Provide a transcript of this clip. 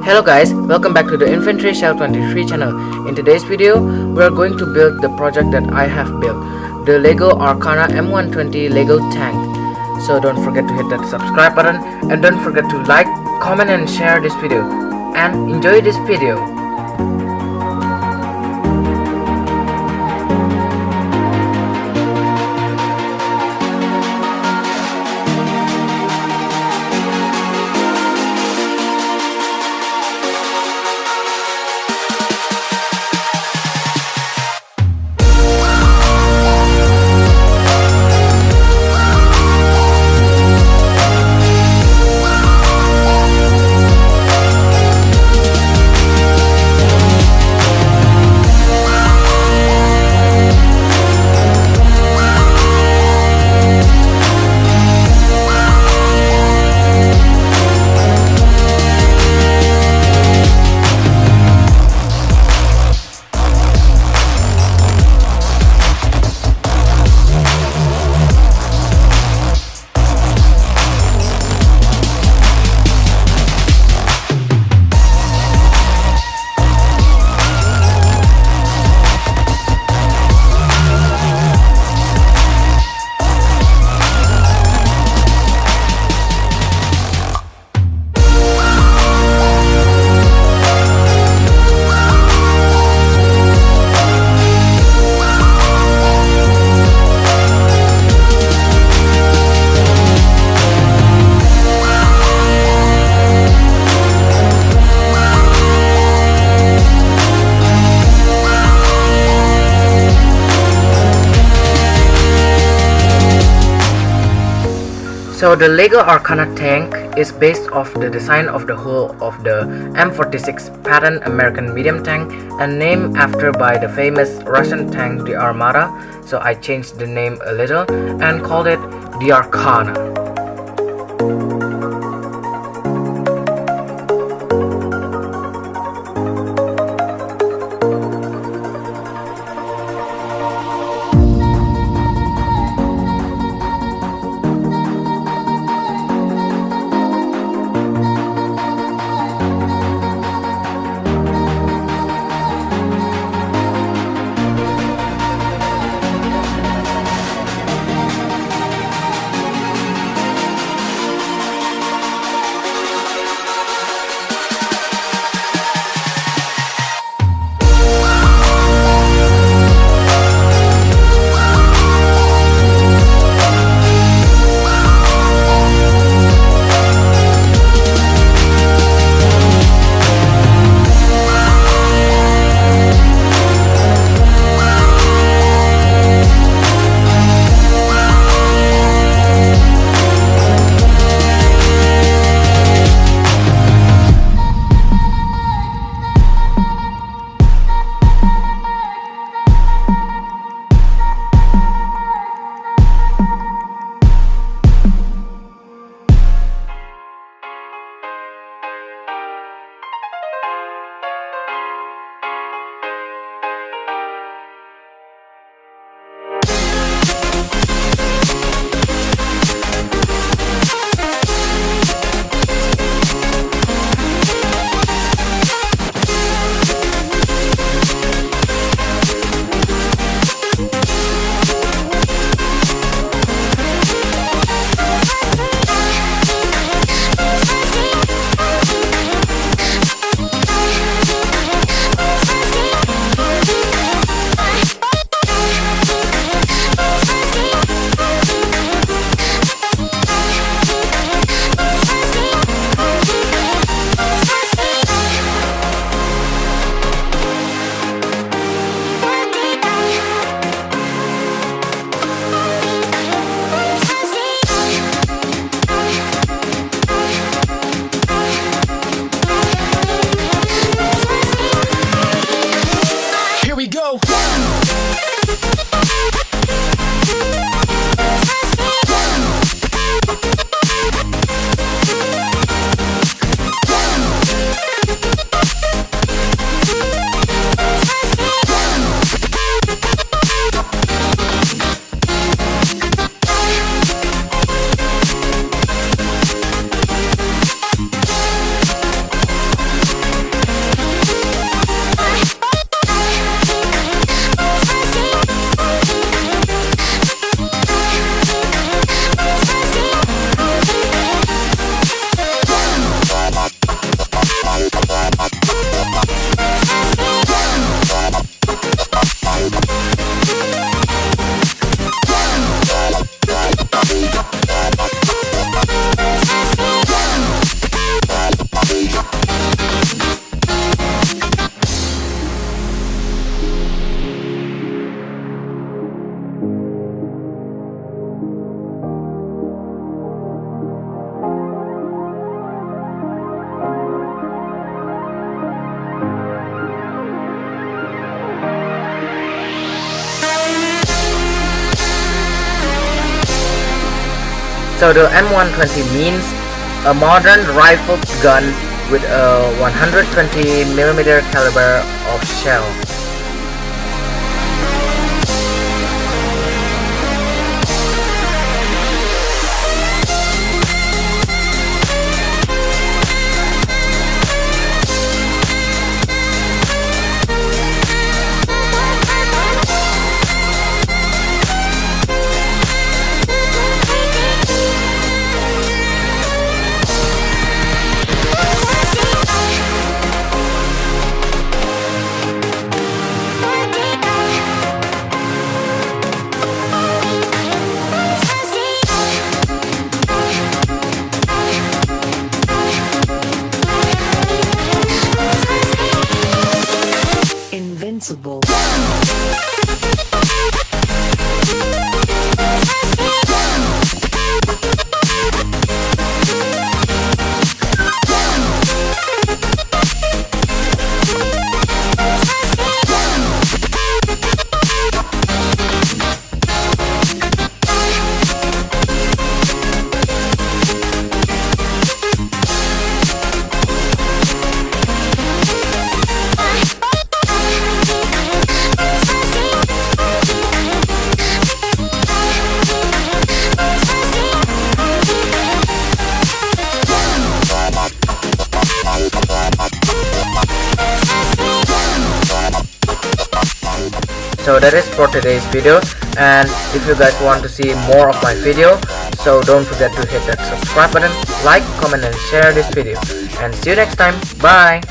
Hello guys, welcome back to the Infantry Shell 23 channel. In today's video, we are going to build the project that I have built, the Lego Arcana M-120 Lego tank. So don't forget to hit that subscribe button and don't forget to like, comment and share this video. And enjoy this video. So the Lego Arcana tank is based off the design of the hull of the M46 pattern American medium tank and named after by the famous Russian tank the Armada. So I changed the name a little and called it the Arcana. So the M-120 means a modern rifle gun with a 120mm caliber of shell. Invincible. So that is for today's video, and if you guys want to see more of my video, so don't forget to hit that subscribe button, like, comment and share this video, and see you next time. Bye.